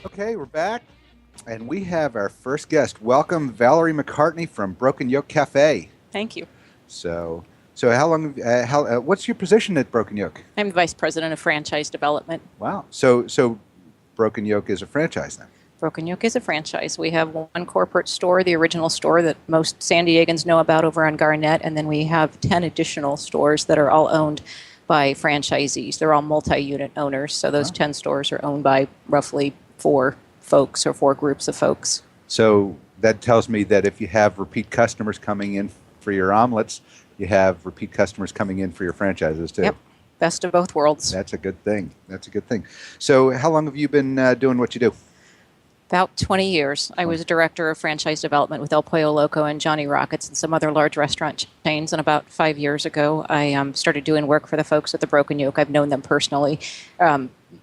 Okay, we're back, and we have our first guest. Welcome, Valerie McCartney from Broken Yolk Cafe. Thank you. So, so how long? What's your position at Broken Yolk? I'm the Vice President of Franchise Development. Wow. So Broken Yolk is a franchise then. Broken Yolk is a franchise. We have one corporate store, the original store that most San Diegans know about over on Garnett, and then we have 10 additional stores that are all owned by franchisees. They're all multi-unit owners, so those Wow. 10 stores are owned by roughly four folks or four groups of folks. So that tells me that if you have repeat customers coming in for your omelets, you have repeat customers coming in for your franchises too. Yep, best of both worlds. That's a good thing. That's a good thing. So how long have you been doing what you do? About 20 years. I was a director of franchise development with El Pollo Loco and Johnny Rockets and some other large restaurant chains. And about 5 years ago, I started doing work for the folks at the Broken Yolk. I've known them personally,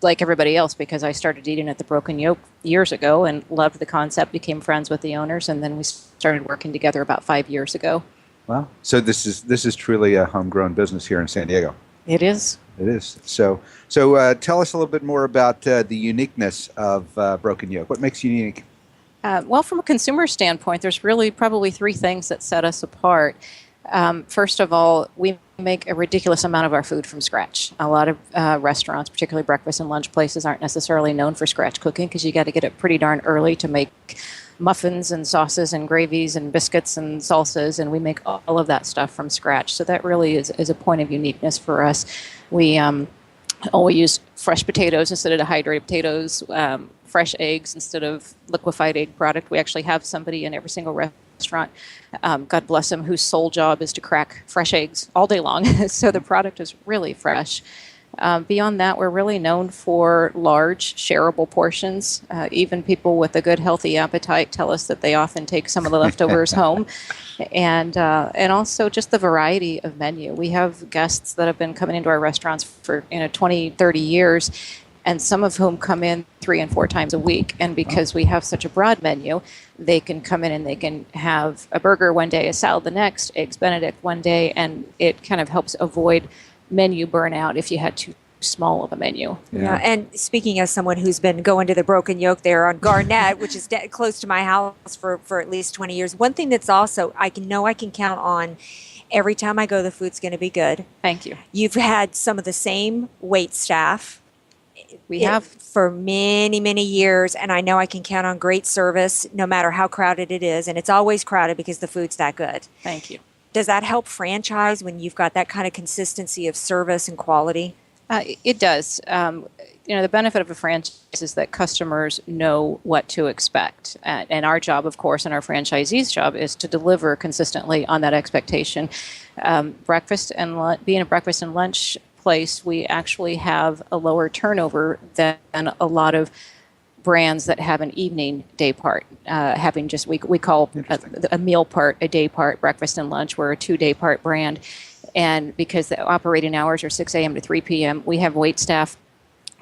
like everybody else, because I started eating at the Broken Yolk years ago and loved the concept, became friends with the owners, and then we started working together about 5 years ago. Wow. So this is truly a homegrown business here in San Diego. It is. It is. So tell us a little bit more about the uniqueness of Broken Yolk. What makes you unique? Well, from a consumer standpoint, there's really probably three things that set us apart. First of all, we make a ridiculous amount of our food from scratch. A lot of restaurants, particularly breakfast and lunch places, aren't necessarily known for scratch cooking because you got to get it pretty darn early to make muffins and sauces and gravies and biscuits and salsas, and we make all of that stuff from scratch. So that really is a point of uniqueness for us. We always use fresh potatoes instead of dehydrated potatoes, fresh eggs instead of liquefied egg product. We actually have somebody in every single restaurant, God bless him, whose sole job is to crack fresh eggs all day long. So the product is really fresh. Beyond that, we're really known for large, shareable portions. Even people with a good, healthy appetite tell us that they often take some of the leftovers home. And also just the variety of menu. We have guests that have been coming into our restaurants for 20, 30 years, and some of whom come in 3 and 4 times a week. And because we have such a broad menu, they can come in and they can have a burger one day, a salad the next, eggs Benedict one day, and it kind of helps avoid menu burnout if you had too small of a menu. Yeah, and speaking as someone who's been going to the Broken Yolk there on Garnett, which is close to my house for at least 20 years, one thing that's also I can count on every time I go, the food's going to be good. Thank you. You've had some of the same wait staff. We have for many, many years, and I know I can count on great service no matter how crowded it is, and it's always crowded because the food's that good. Thank you. Does that help franchise when you've got that kind of consistency of service and quality? It does. The benefit of a franchise is that customers know what to expect. And our job, of course, and our franchisee's job is to deliver consistently on that expectation. Being a breakfast and lunch place, we actually have a lower turnover than a lot of brands that have an evening day part, having just we call a meal part a day part, breakfast and lunch. We're a 2-day part brand, and because the operating hours are 6 a.m. to 3 p.m., we have wait staff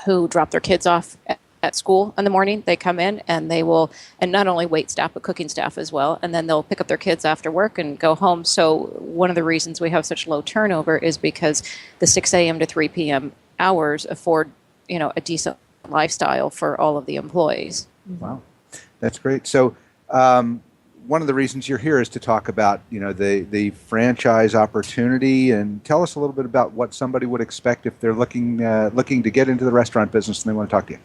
who drop their kids off at school in the morning. They come in and they will, and not only wait staff but cooking staff as well, and then they'll pick up their kids after work and go home. So one of the reasons we have such low turnover is because the 6 a.m. to 3 p.m. hours afford a decent lifestyle for all of the employees. Wow, that's great. So one of the reasons you're here is to talk about the franchise opportunity, and tell us a little bit about what somebody would expect if they're looking to get into the restaurant business and they want to talk to you.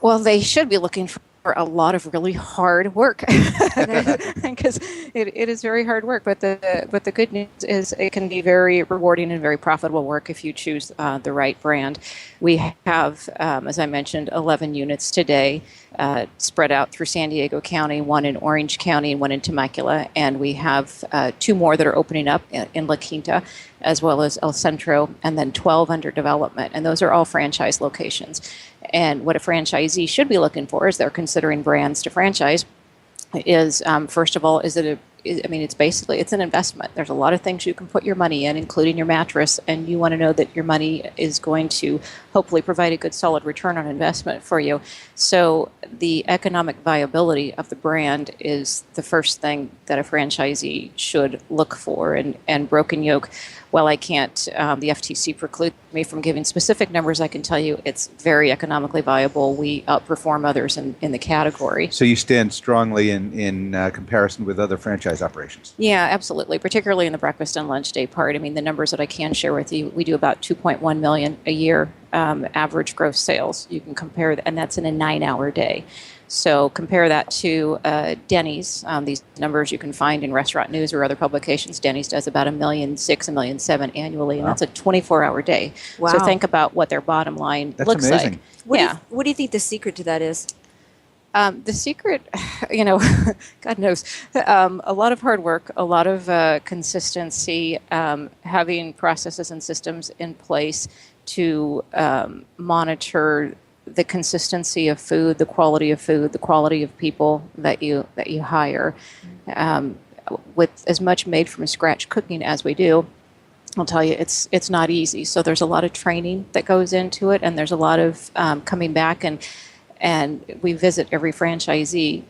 Well, they should be looking for a lot of really hard work because it is very hard work. But the good news is it can be very rewarding and very profitable work if you choose the right brand. We have, as I mentioned, 11 units today spread out through San Diego County, 1 in Orange County and 1 in Temecula, and we have 2 more that are opening up in La Quinta, as well as El Centro, and then 12 under development, and those are all franchise locations. And what a franchisee should be looking for as they're considering brands to franchise is, first of all, it's an investment. There's a lot of things you can put your money in, including your mattress, and you want to know that your money is going to hopefully provide a good, solid return on investment for you. So the economic viability of the brand is the first thing that a franchisee should look for. And Broken Yolk, while I can't, the FTC precludes me from giving specific numbers, I can tell you it's very economically viable. We outperform others in the category. So you stand strongly in comparison with other franchise operations? Yeah, absolutely, particularly in the breakfast and lunch day part. I mean, the numbers that I can share with you, we do about 2.1 million a year average gross sales. You can compare that, and that's in a 9-hour day. So compare that to Denny's. These numbers you can find in Restaurant News or other publications. Denny's does about 1.6 million, 1.7 million annually, and that's a 24-hour day. Wow. So think about what their bottom line That's looks amazing. like. What do you think the secret to that is? The secret, God knows, a lot of hard work, a lot of consistency, having processes and systems in place to monitor the consistency of food, the quality of people that you hire. With as much made from scratch cooking as we do, I'll tell you, it's not easy. So there's a lot of training that goes into it, and there's a lot of coming back, and we visit every franchisee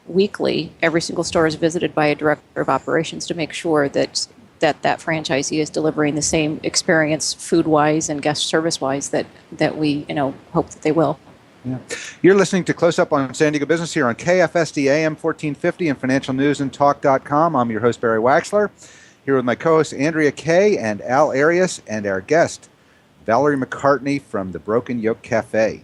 weekly. Every single store is visited by a director of operations to make sure that franchisee is delivering the same experience food-wise and guest service-wise that we hope that they will. Yeah. You're listening to Close Up on San Diego Business here on KFSD AM 1450 and financialnewsandtalk.com. I'm your host, Barry Waxler, here with my co-hosts Andrea Kay and Al Arias, and our guest, Valerie McCartney from the Broken Yolk Cafe.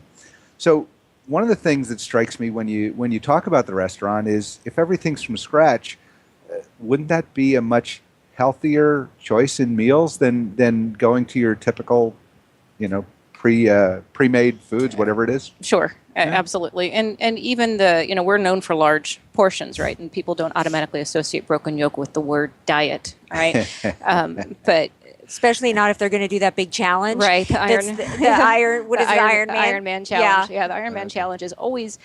So one of the things that strikes me when you talk about the restaurant is if everything's from scratch, wouldn't that be a much healthier choice in meals than going to your typical, pre-made foods, whatever it is? Sure, absolutely. And even we're known for large portions, right? And people don't automatically associate broken yolk with the word diet, right? But especially not if they're going to do that big challenge, right? The Iron. The Iron. What is the Iron Man? Iron Man challenge. Yeah, the Iron Man challenge is always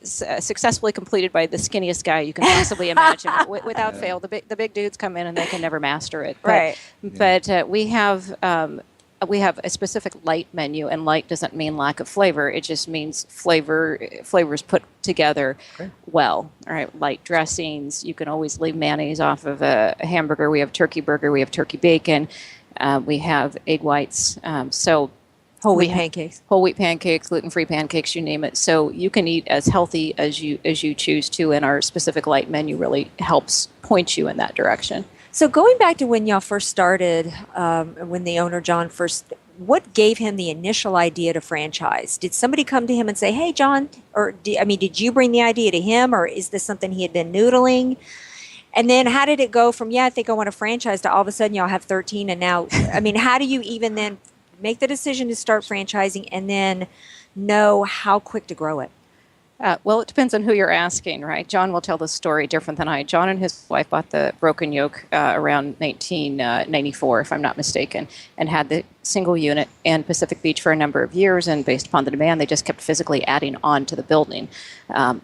successfully completed by the skinniest guy you can possibly imagine. Without fail, the big dudes come in and they can never master it. Right. But we have a specific light menu, and light doesn't mean lack of flavor. It just means flavors put together well. All right, light dressings. You can always leave mayonnaise off of a hamburger. We have turkey burger. We have turkey bacon. We have egg whites. Whole wheat pancakes. Whole wheat pancakes, gluten-free pancakes, you name it. So you can eat as healthy as you choose to, and our specific light menu really helps point you in that direction. So going back to when y'all first started, when the owner, John, what gave him the initial idea to franchise? Did somebody come to him and say, hey, John, or did you bring the idea to him, or is this something he had been noodling? And then how did it go from, I think I want to franchise, to all of a sudden y'all have 13, and now, how do you even then make the decision to start franchising and then know how quick to grow it? Well, it depends on who you're asking, right? John will tell the story different than I. John and his wife bought the Broken Yolk around 1994, if I'm not mistaken, and had the single unit in Pacific Beach for a number of years. And based upon the demand, they just kept physically adding on to the building.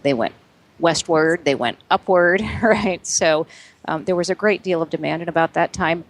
They went westward, they went upward, right? So there was a great deal of demand, and about that time,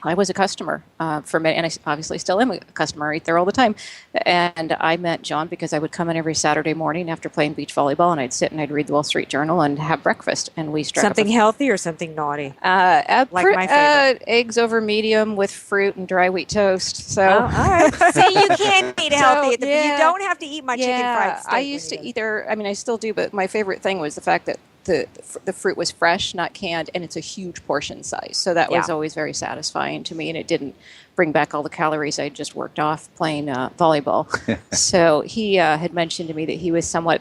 I was a customer for many, and I obviously still am a customer. I eat there all the time. And I met John because I would come in every Saturday morning after playing beach volleyball, and I'd sit and I'd read the Wall Street Journal and have breakfast. And we struck something healthy or something naughty? Like my favorite. Eggs over medium with fruit and dry wheat toast. So, all right. See, you can eat healthy, but you don't have to eat my chicken fried steak. I used to eat there. I still do, but my favorite thing was the fact that the fruit was fresh, not canned, and it's a huge portion size. So that was always very satisfying to me, and it didn't bring back all the calories I just worked off playing volleyball. So he had mentioned to me that he was somewhat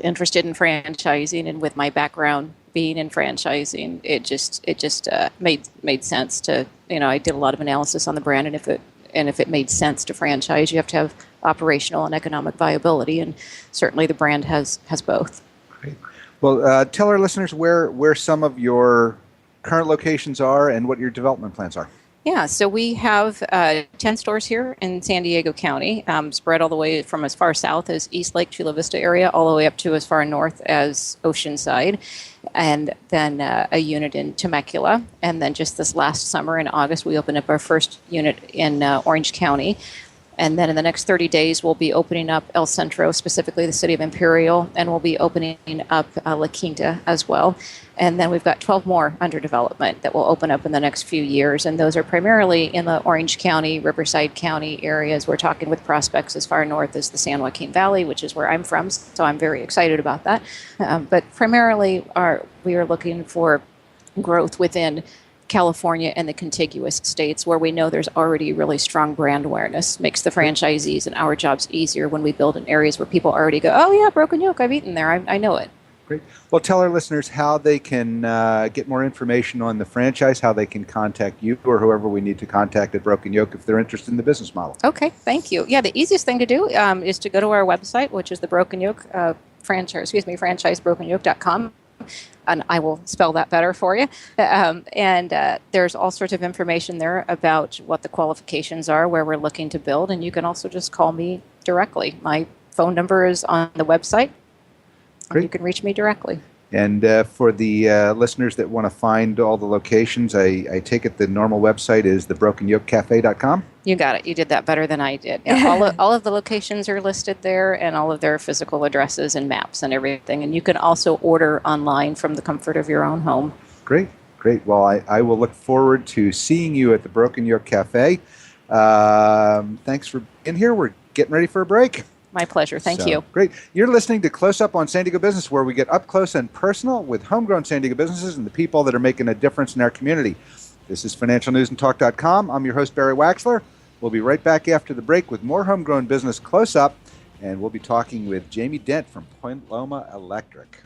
interested in franchising, and with my background being in franchising, it just made sense to, I did a lot of analysis on the brand, and if it made sense to franchise, you have to have operational and economic viability, and certainly the brand has both. Great. Well, tell our listeners where some of your current locations are and what your development plans are. Yeah, so we have 10 stores here in San Diego County, spread all the way from as far south as East Lake, Chula Vista area, all the way up to as far north as Oceanside, and then a unit in Temecula. And then just this last summer in August, we opened up our first unit in Orange County. And then in the next 30 days, we'll be opening up El Centro, specifically the city of Imperial, and we'll be opening up La Quinta as well. And then we've got 12 more under development that will open up in the next few years. And those are primarily in the Orange County, Riverside County areas. We're talking with prospects as far north as the San Joaquin Valley, which is where I'm from. So I'm very excited about that. But primarily, we are looking for growth within California and the contiguous states where we know there's already really strong brand awareness. Makes the franchisees and our jobs easier when we build in areas where people already go, oh yeah, Broken Yolk, I've eaten there, I know it. Great. Well, tell our listeners how they can get more information on the franchise, how they can contact you or whoever we need to contact at Broken Yolk if they're interested in the business model. Okay, thank you. Yeah, the easiest thing to do is to go to our website, which is the Broken Yolk franchisebrokenyolk.com. And I will spell that better for you. There's all sorts of information there about what the qualifications are, where we're looking to build, and you can also just call me directly. My phone number is on the website. Great. You can reach me directly. And for the listeners that want to find all the locations, I take it the normal website is thebrokenyolkcafe.com? You got it. You did that better than I did. Yeah, all of the locations are listed there, and all of their physical addresses and maps and everything. And you can also order online from the comfort of your own home. Great, great. Well, I will look forward to seeing you at the Broken Yolk Cafe. Thanks for being here. We're getting ready for a break. My pleasure. Thank you. Great. You're listening to Close Up on San Diego Business, where we get up close and personal with homegrown San Diego businesses and the people that are making a difference in our community. This is financialnewsandtalk.com. I'm your host, Barry Waxler. We'll be right back after the break with more homegrown business Close Up, and we'll be talking with Jamie Dent from Point Loma Electric.